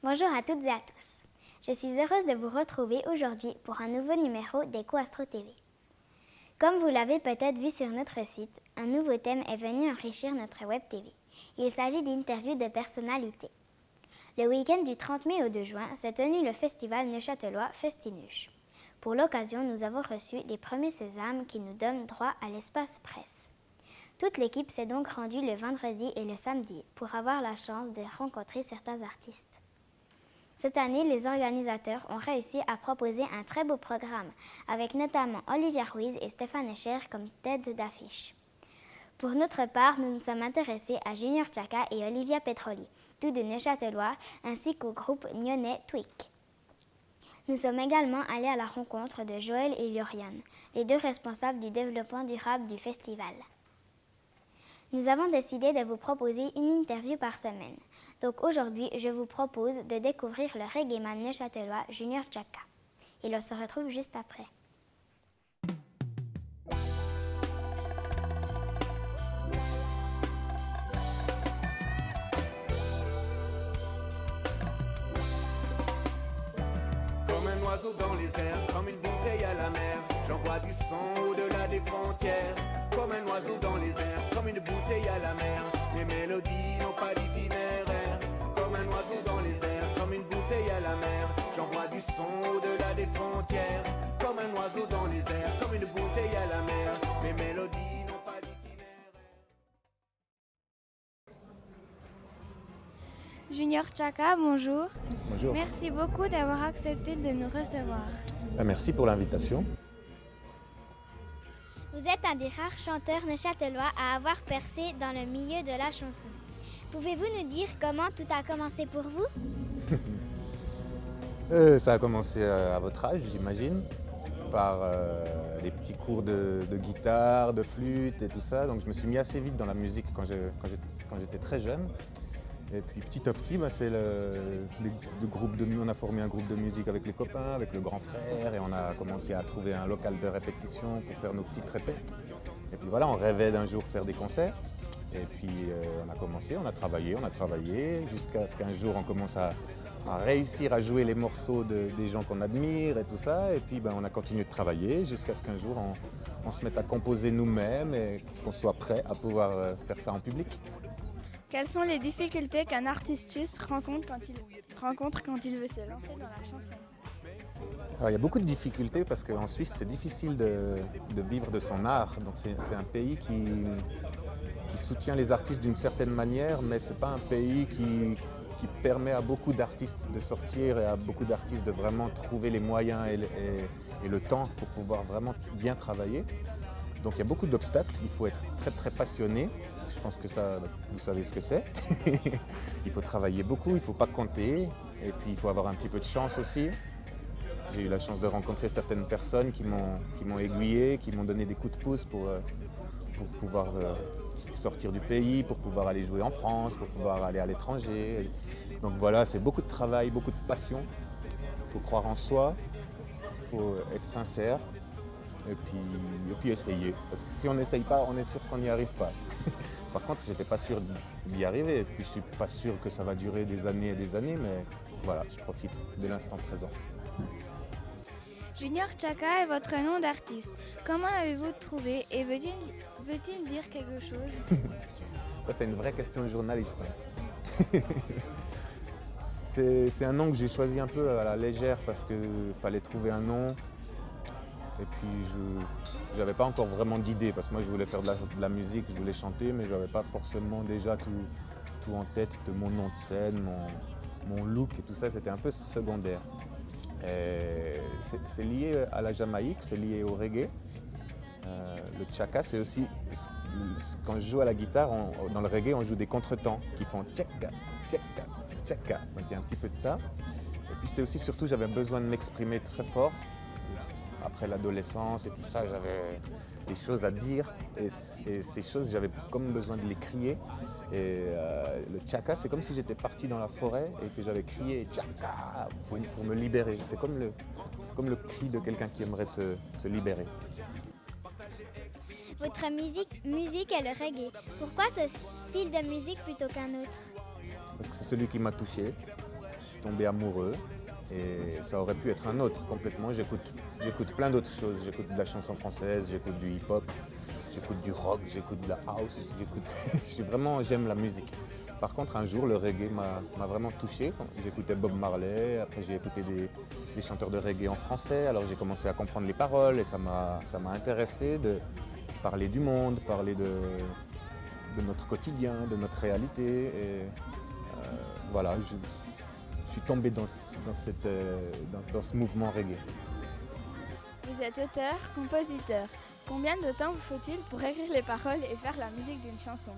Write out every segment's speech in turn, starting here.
Bonjour à toutes et à tous. Je suis heureuse de vous retrouver aujourd'hui pour un nouveau numéro d'Eco Astro TV. Comme vous l'avez peut-être vu sur notre site, un nouveau thème est venu enrichir notre Web TV. Il s'agit d'interviews de personnalités. Le week-end du 30 mai au 2 juin s'est tenu le festival neuchâtelois Festinuche. Pour l'occasion, nous avons reçu les premiers sésames qui nous donnent droit à l'espace presse. Toute l'équipe s'est donc rendue le vendredi et le samedi pour avoir la chance de rencontrer certains artistes. Cette année, les organisateurs ont réussi à proposer un très beau programme, avec notamment Olivia Ruiz et Stéphane Escher comme tête d'affiche. Pour notre part, nous nous sommes intéressés à Junior Chaka et Olivia Petroli, tous deux neuchâtelois, ainsi qu'au groupe nyonnais Tweak. Nous sommes également allés à la rencontre de Joël et Lauriane, les deux responsables du développement durable du festival. Nous avons décidé de vous proposer une interview par semaine. Donc aujourd'hui, je vous propose de découvrir le reggaeman neuchâtelois Junior Chaka. Et on se retrouve juste après. Comme un oiseau dans les airs, comme une bouteille à la mer, j'envoie du son au-delà des frontières. Comme un oiseau dans les airs, comme une bouteille à la mer, les mélodies n'ont pas d'itinéraire. Comme un oiseau dans les airs, comme une bouteille à la mer, j'envoie du son au-delà des frontières. Comme un oiseau dans les airs, comme une bouteille à la mer, les mélodies n'ont pas d'itinéraire. Junior Chaka, bonjour. Bonjour. Merci beaucoup d'avoir accepté de nous recevoir. Merci pour l'invitation. Vous êtes un des rares chanteurs neuchâtelois à avoir percé dans le milieu de la chanson. Pouvez-vous nous dire comment tout a commencé pour vous ? Ça a commencé à votre âge, j'imagine, par des petits cours de guitare, de flûte et tout ça. Donc je me suis mis assez vite dans la musique quand j'étais très jeune. Et puis petit à petit, on a formé un groupe de musique avec les copains, avec le grand frère, et on a commencé à trouver un local de répétition pour faire nos petites répètes. Et puis voilà, on rêvait d'un jour faire des concerts. Et puis on a commencé, on a travaillé, jusqu'à ce qu'un jour on commence à réussir à jouer les morceaux des gens qu'on admire et tout ça. Et puis on a continué de travailler jusqu'à ce qu'un jour on se mette à composer nous-mêmes et qu'on soit prêt à pouvoir faire ça en public. Quelles sont les difficultés qu'un artiste suisse rencontre quand il veut se lancer dans la chanson ? Alors, il y a beaucoup de difficultés parce qu'en Suisse, c'est difficile de vivre de son art. Donc c'est un pays qui soutient les artistes d'une certaine manière, mais ce n'est pas un pays qui permet à beaucoup d'artistes de sortir et à beaucoup d'artistes de vraiment trouver les moyens et le temps pour pouvoir vraiment bien travailler. Donc il y a beaucoup d'obstacles, il faut être très très passionné. Je pense que ça, vous savez ce que c'est. Il faut travailler beaucoup, il ne faut pas compter. Et puis il faut avoir un petit peu de chance aussi. J'ai eu la chance de rencontrer certaines personnes qui m'ont aiguillé, qui m'ont donné des coups de pouce pour pouvoir sortir du pays, pour pouvoir aller jouer en France, pour pouvoir aller à l'étranger. Donc voilà, c'est beaucoup de travail, beaucoup de passion. Il faut croire en soi, il faut être sincère. Et puis essayer. Parce que si on n'essaye pas, on est sûr qu'on n'y arrive pas. Par contre, j'étais pas sûr d'y arriver. Et puis je suis pas sûr que ça va durer des années et des années, mais voilà, je profite de l'instant présent. Junior Chaka est votre nom d'artiste. Comment l'avez-vous trouvé et veut-il dire quelque chose ? Ça, c'est une vraie question de journaliste. C'est un nom que j'ai choisi un peu à la légère parce qu'il fallait trouver un nom. Et puis je n'avais pas encore vraiment d'idée parce que moi je voulais faire de la musique, je voulais chanter, mais je n'avais pas forcément déjà tout en tête de mon nom de scène, mon look et tout ça, c'était un peu secondaire. C'est lié à la Jamaïque, c'est lié au reggae. Le chaka, c'est aussi, quand je joue à la guitare, dans le reggae, on joue des contretemps qui font chaka, chaka, chaka. Donc il y a un petit peu de ça. Et puis c'est aussi surtout, j'avais besoin de m'exprimer très fort. Après l'adolescence et tout ça, j'avais des choses à dire et ces choses, j'avais comme besoin de les crier. Et le chaka, c'est comme si j'étais parti dans la forêt et que j'avais crié chaka pour me libérer. C'est comme le cri de quelqu'un qui aimerait se libérer. Votre musique est le reggae. Pourquoi ce style de musique plutôt qu'un autre ? Parce que c'est celui qui m'a touché. tombé amoureux et ça aurait pu être un autre complètement. J'écoute plein d'autres choses. J'écoute de la chanson française, j'écoute du hip-hop, j'écoute du rock, j'écoute de la house. J'aime la musique. Par contre, un jour, le reggae m'a vraiment touché. J'écoutais Bob Marley, après j'ai écouté des chanteurs de reggae en français. Alors j'ai commencé à comprendre les paroles et ça m'a intéressé de parler du monde, parler de notre quotidien, de notre réalité. Et voilà, je suis tombé dans ce mouvement reggae. Vous êtes auteur, compositeur. Combien de temps vous faut-il pour écrire les paroles et faire la musique d'une chanson?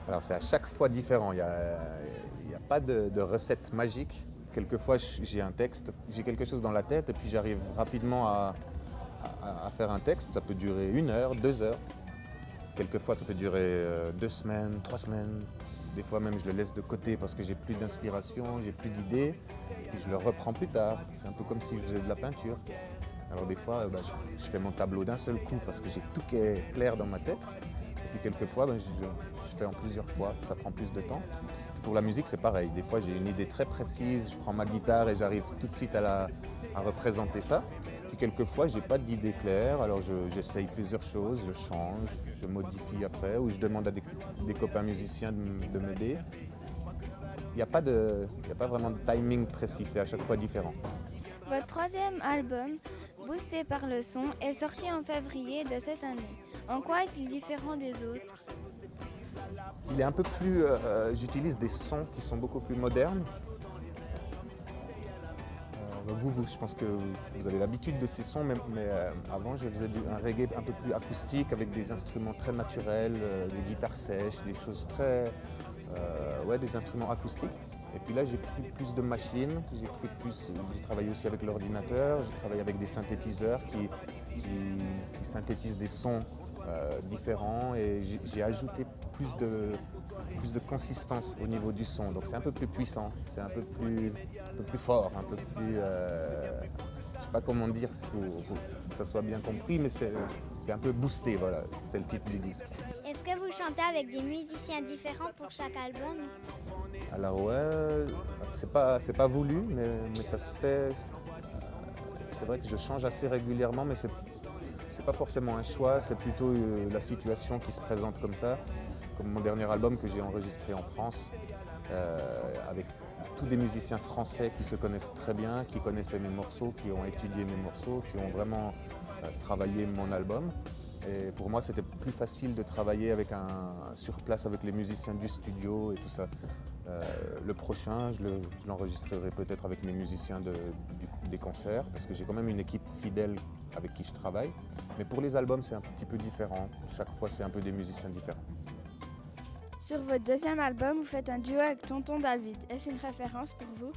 Alors c'est à chaque fois différent, il n'y a pas de recette magique. Quelquefois j'ai un texte, j'ai quelque chose dans la tête et puis j'arrive rapidement à faire un texte. Ça peut durer 1 heure, 2 heures. Quelquefois ça peut durer 2 semaines, 3 semaines. Des fois même je le laisse de côté parce que j'ai plus d'inspiration, j'ai plus d'idées. Puis je le reprends plus tard. C'est un peu comme si je faisais de la peinture. Alors des fois je fais mon tableau d'un seul coup parce que j'ai tout qui est clair dans ma tête. Et puis quelquefois je fais en plusieurs fois, ça prend plus de temps. Pour la musique c'est pareil, des fois j'ai une idée très précise, je prends ma guitare et j'arrive tout de suite à représenter ça. Puis quelquefois j'ai pas d'idée claire, alors j'essaye plusieurs choses, je change, je modifie après ou je demande à des copains musiciens de m'aider. Il n'y a pas vraiment de timing précis, c'est à chaque fois différent. Votre 3e album, Boosté par le son, est sorti en février de cette année. En quoi est-il différent des autres? Il est un peu plus... j'utilise des sons qui sont beaucoup plus modernes. Je pense que vous avez l'habitude de ces sons, mais avant je faisais un reggae un peu plus acoustique avec des instruments très naturels, des guitares sèches, des choses très... des instruments acoustiques. Et puis là j'ai pris plus de machines, j'ai travaillé aussi avec l'ordinateur, j'ai travaillé avec des synthétiseurs qui synthétisent des sons différents et j'ai ajouté plus de consistance au niveau du son. Donc c'est un peu plus puissant, c'est un peu plus fort, un peu plus... je sais pas comment dire pour que ça soit bien compris, mais c'est un peu boosté, voilà, c'est le titre du disque. Est-ce que vous chantez avec des musiciens différents pour chaque album? Alors ouais, c'est pas voulu, mais ça se fait. C'est vrai que je change assez régulièrement, mais c'est pas forcément un choix, c'est plutôt la situation qui se présente comme ça. Comme mon dernier album que j'ai enregistré en France, avec tous des musiciens français qui se connaissent très bien, qui connaissaient mes morceaux, qui ont étudié mes morceaux, qui ont vraiment travaillé mon album. Et pour moi, c'était plus facile de travailler sur place avec les musiciens du studio et tout ça. Le prochain, je l'enregistrerai peut-être avec mes musiciens des concerts, parce que j'ai quand même une équipe fidèle avec qui je travaille. Mais pour les albums, c'est un petit peu différent. Chaque fois, c'est un peu des musiciens différents. Sur votre 2e album, vous faites un duo avec Tonton David. Est-ce une référence pour vous?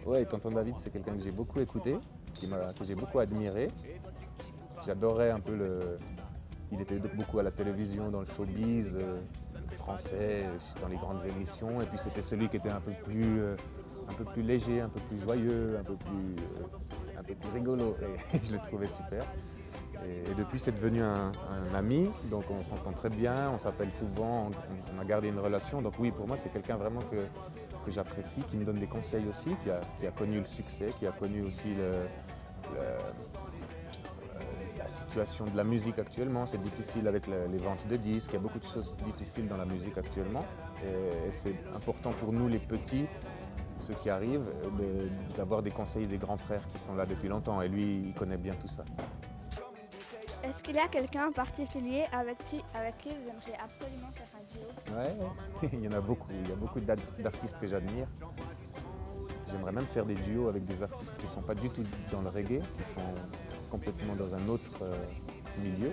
Oui, Tonton David, c'est quelqu'un que j'ai beaucoup écouté, que j'ai beaucoup admiré. J'adorais un peu Il était beaucoup à la télévision, dans le showbiz français, dans les grandes émissions. Et puis c'était celui qui était un peu plus léger, un peu plus joyeux, un peu plus rigolo. Et je le trouvais super. Et depuis, c'est devenu un ami. Donc on s'entend très bien, on s'appelle souvent, on a gardé une relation. Donc oui, pour moi, c'est quelqu'un vraiment que j'apprécie, qui me donne des conseils aussi, qui a connu le succès, qui a connu aussi la situation de la musique actuellement. C'est difficile avec les ventes de disques, il y a beaucoup de choses difficiles dans la musique actuellement. Et c'est important pour nous les petits, ceux qui arrivent, d'avoir des conseils des grands frères qui sont là depuis longtemps. Et lui, il connaît bien tout ça. Est-ce qu'il y a quelqu'un en particulier avec qui vous aimeriez absolument faire un duo? Ouais, il y en a beaucoup. Il y a beaucoup d'artistes que j'admire. J'aimerais même faire des duos avec des artistes qui ne sont pas du tout dans le reggae, qui sont complètement dans un autre milieu.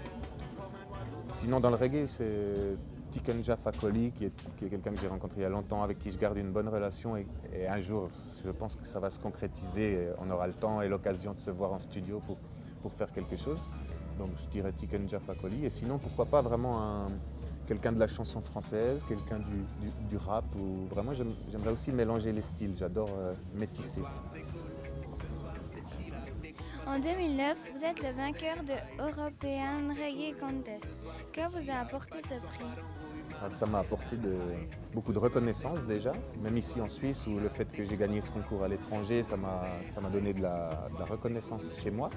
Sinon, dans le reggae, c'est Tikenja Fakoly, qui est quelqu'un que j'ai rencontré il y a longtemps, avec qui je garde une bonne relation. Et un jour, je pense que ça va se concrétiser. On aura le temps et l'occasion de se voir en studio pour faire quelque chose. Donc je dirais Tikenja Fakoly. Et sinon, pourquoi pas vraiment quelqu'un de la chanson française, quelqu'un du rap. Ou vraiment, j'aimerais aussi mélanger les styles. J'adore métisser. En 2009, vous êtes le vainqueur de European Reggae Contest. Que vous a apporté ce prix? Ça m'a apporté beaucoup de reconnaissance déjà, même ici en Suisse où le fait que j'ai gagné ce concours à l'étranger, ça m'a donné de la reconnaissance chez moi.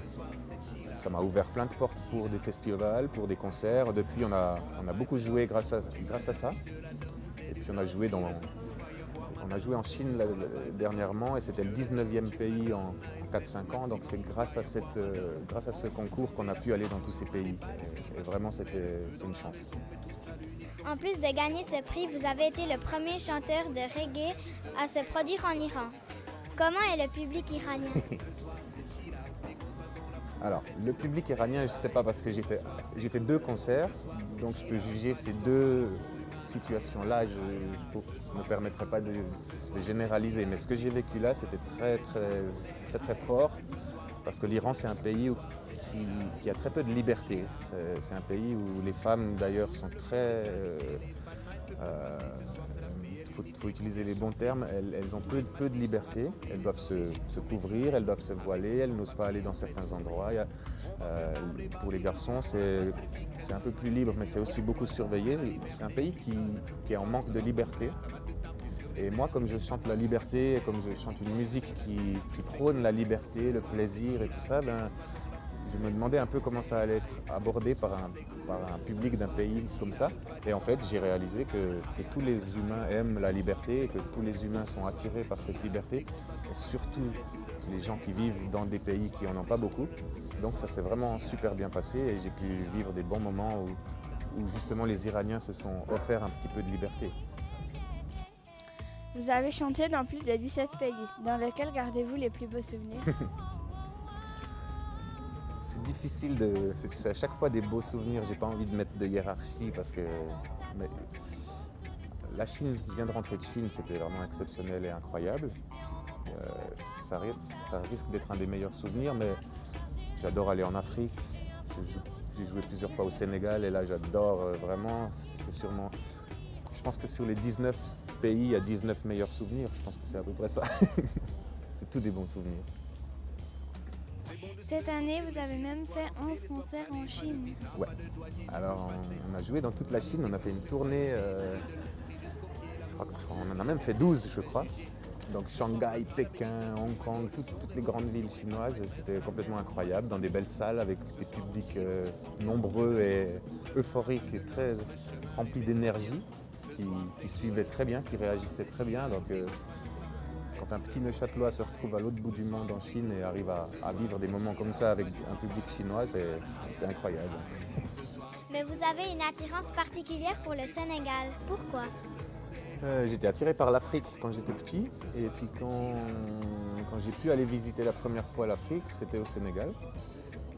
Ça m'a ouvert plein de portes pour des festivals, pour des concerts. Depuis, on a beaucoup joué grâce à ça. Et puis on a joué en Chine dernièrement et c'était le 19e pays en 4-5 ans. Donc c'est grâce à ce concours qu'on a pu aller dans tous ces pays. Et vraiment, c'est une chance. En plus de gagner ce prix, vous avez été le premier chanteur de reggae à se produire en Iran. Comment est le public iranien? Alors, le public iranien, je ne sais pas parce que j'ai fait 2 concerts, donc je peux juger ces 2 situations-là. Je ne me permettrai pas de généraliser, mais ce que j'ai vécu là, c'était très, très, très, très fort parce que l'Iran, c'est un pays qui a très peu de liberté. C'est un pays où les femmes, d'ailleurs, sont très... faut utiliser les bons termes, elles ont peu de liberté, elles doivent se couvrir, elles doivent se voiler, elles n'osent pas aller dans certains endroits. Pour les garçons, c'est un peu plus libre, mais c'est aussi beaucoup surveillé. C'est un pays qui est en manque de liberté. Et moi, comme je chante la liberté, comme je chante une musique qui prône la liberté, le plaisir et tout ça, je me demandais un peu comment ça allait être abordé par un public d'un pays comme ça. Et en fait, j'ai réalisé que tous les humains aiment la liberté et que tous les humains sont attirés par cette liberté. Et surtout les gens qui vivent dans des pays qui n'en ont pas beaucoup. Donc ça s'est vraiment super bien passé et j'ai pu vivre des bons moments où justement les Iraniens se sont offerts un petit peu de liberté. Vous avez chanté dans plus de 17 pays. Dans lequel gardez-vous les plus beaux souvenirs? C'est difficile c'est à chaque fois des beaux souvenirs. J'ai pas envie de mettre de hiérarchie parce que la Chine, je viens de rentrer de Chine, c'était vraiment exceptionnel et incroyable. Ça risque d'être un des meilleurs souvenirs, mais j'adore aller en Afrique. J'ai joué plusieurs fois au Sénégal et là j'adore vraiment. C'est sûrement. Je pense que sur les 19 pays, il y a 19 meilleurs souvenirs. Je pense que c'est à peu près ça. C'est tous des bons souvenirs. Cette année, vous avez même fait 11 concerts en Chine. Ouais. Alors, on a joué dans toute la Chine. On a fait une tournée, on en a même fait 12, je crois. Donc Shanghai, Pékin, Hong Kong, toutes les grandes villes chinoises. C'était complètement incroyable, dans des belles salles avec des publics nombreux et euphoriques et très remplis d'énergie, qui suivaient très bien, qui réagissaient très bien. Donc, quand un petit Neuchâtelois se retrouve à l'autre bout du monde en Chine et arrive à vivre des moments comme ça avec un public chinois, c'est incroyable. Mais vous avez une attirance particulière pour le Sénégal. Pourquoi? J'étais attiré par l'Afrique quand j'étais petit. Et puis quand j'ai pu aller visiter la première fois l'Afrique, c'était au Sénégal.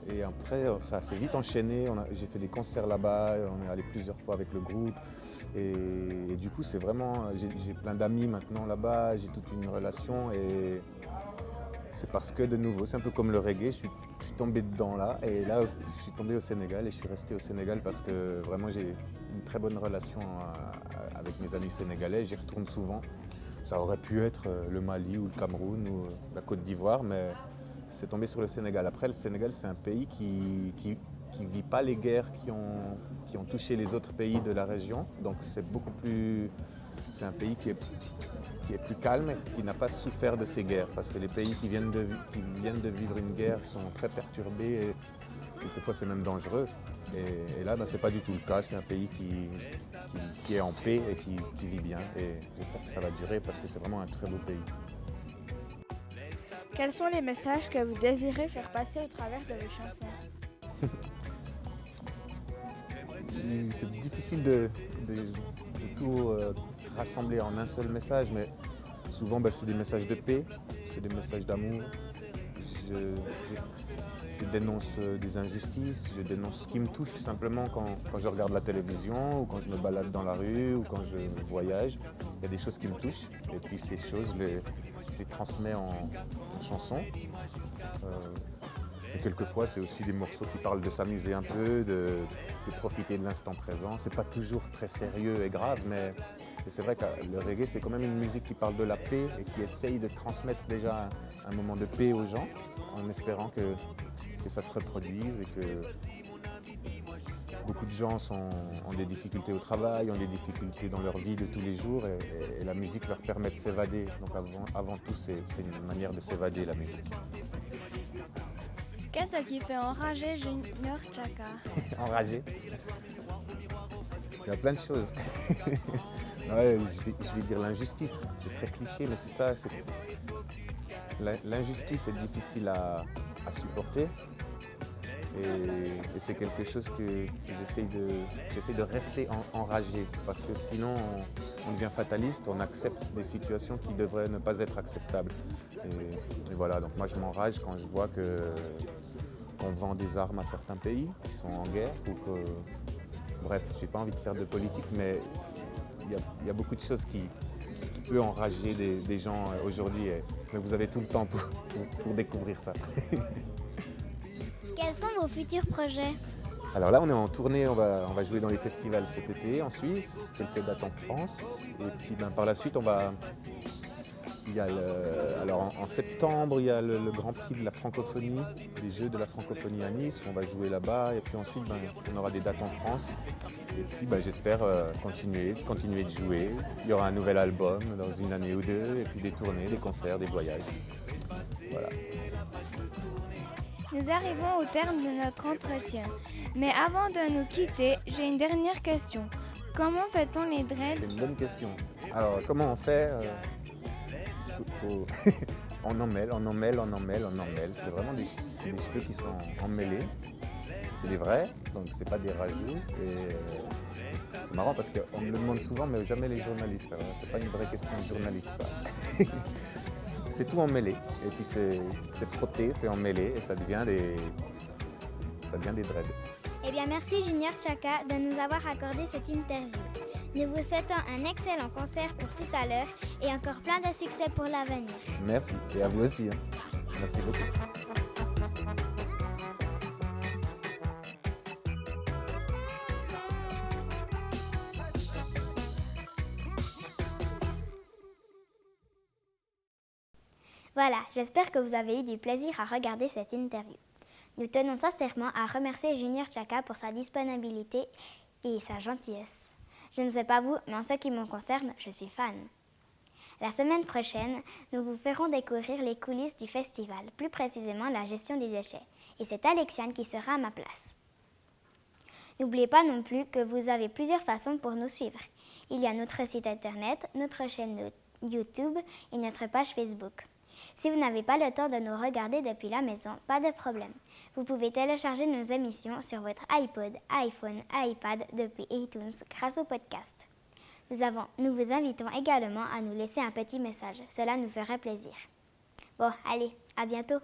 Et après, ça s'est vite enchaîné. J'ai fait des concerts là-bas, on est allé plusieurs fois avec le groupe. Et du coup, c'est vraiment. J'ai plein d'amis maintenant là-bas, j'ai toute une relation. Et c'est parce que, de nouveau, c'est un peu comme le reggae, je suis tombé dedans là. Et là, je suis tombé au Sénégal et je suis resté au Sénégal parce que vraiment, j'ai une très bonne relation avec mes amis sénégalais. J'y retourne souvent. Ça aurait pu être le Mali ou le Cameroun ou la Côte d'Ivoire, mais c'est tombé sur le Sénégal. Après, le Sénégal, c'est un pays qui vit pas les guerres qui ont touché les autres pays de la région. Donc c'est un pays qui est plus calme et qui n'a pas souffert de ces guerres. Parce que les pays qui viennent de vivre une guerre sont très perturbés et quelquefois c'est même dangereux. Et là, c'est pas du tout le cas. C'est un pays qui est en paix et qui vit bien. Et j'espère que ça va durer parce que c'est vraiment un très beau pays. Quels sont les messages que vous désirez faire passer au travers de vos chansons? C'est difficile de tout rassembler en un seul message, mais souvent c'est des messages de paix, c'est des messages d'amour. Je dénonce des injustices, je dénonce ce qui me touche simplement quand je regarde la télévision ou quand je me balade dans la rue ou quand je voyage. Il y a des choses qui me touchent et puis ces choses, je les transmets en chansons. Et quelquefois, c'est aussi des morceaux qui parlent de s'amuser un peu, de profiter de l'instant présent. C'est pas toujours très sérieux et grave, mais c'est vrai que le reggae, c'est quand même une musique qui parle de la paix et qui essaye de transmettre déjà un moment de paix aux gens, en espérant que ça se reproduise et beaucoup de gens ont des difficultés au travail, ont des difficultés dans leur vie de tous les jours et la musique leur permet de s'évader. Donc avant tout, c'est une manière de s'évader, la musique. Qu'est-ce qui fait enrager Junior Chaka? Enragé? Il y a plein de choses. Ouais, je vais dire l'injustice. C'est très cliché, mais c'est ça. L'injustice est difficile à supporter. Et c'est quelque chose que j'essaie de rester enragé. Parce que sinon, on devient fataliste, on accepte des situations qui devraient ne pas être acceptables. Et voilà, donc moi je m'enrage quand je vois qu'on vend des armes à certains pays qui sont en guerre. Bref, je n'ai pas envie de faire de politique, mais il y a beaucoup de choses qui peuvent enrager des gens aujourd'hui. Mais vous avez tout le temps pour découvrir ça. Quels sont vos futurs projets? Alors là, on est en tournée, on va jouer dans les festivals cet été en Suisse, quelques dates en France. Et puis par la suite, alors en septembre, il y a le Grand Prix de la francophonie, des Jeux de la francophonie à Nice, où on va jouer là-bas. Et puis ensuite, on aura des dates en France. Et puis j'espère continuer de jouer. Il y aura un nouvel album dans une année ou deux, et puis des tournées, des concerts, des voyages. Voilà. Nous arrivons au terme de notre entretien. Mais avant de nous quitter, j'ai une dernière question. Comment fait-on les dreads? C'est une bonne question. Alors, comment on fait On emmêle. C'est vraiment des cheveux qui sont emmêlés. C'est des vrais, donc c'est pas des rajouts. Et c'est marrant parce qu'on me le demande souvent, mais jamais les journalistes. Alors, c'est pas une vraie question de journaliste, ça. C'est tout emmêlé. Et puis c'est frotté, c'est emmêlé et ça devient des dreads. Eh bien, merci Junior Chaka de nous avoir accordé cette interview. Nous vous souhaitons un excellent concert pour tout à l'heure et encore plein de succès pour l'avenir. Merci, et à vous aussi. Merci beaucoup. Voilà, j'espère que vous avez eu du plaisir à regarder cette interview. Nous tenons sincèrement à remercier Junior Chaka pour sa disponibilité et sa gentillesse. Je ne sais pas vous, mais en ce qui me concerne, je suis fan. La semaine prochaine, nous vous ferons découvrir les coulisses du festival, plus précisément la gestion des déchets. Et c'est Alexiane qui sera à ma place. N'oubliez pas non plus que vous avez plusieurs façons pour nous suivre. Il y a notre site internet, notre chaîne YouTube et notre page Facebook. Si vous n'avez pas le temps de nous regarder depuis la maison, pas de problème. Vous pouvez télécharger nos émissions sur votre iPod, iPhone, iPad depuis iTunes grâce au podcast. Nous vous invitons également à nous laisser un petit message. Cela nous ferait plaisir. Bon, allez, à bientôt.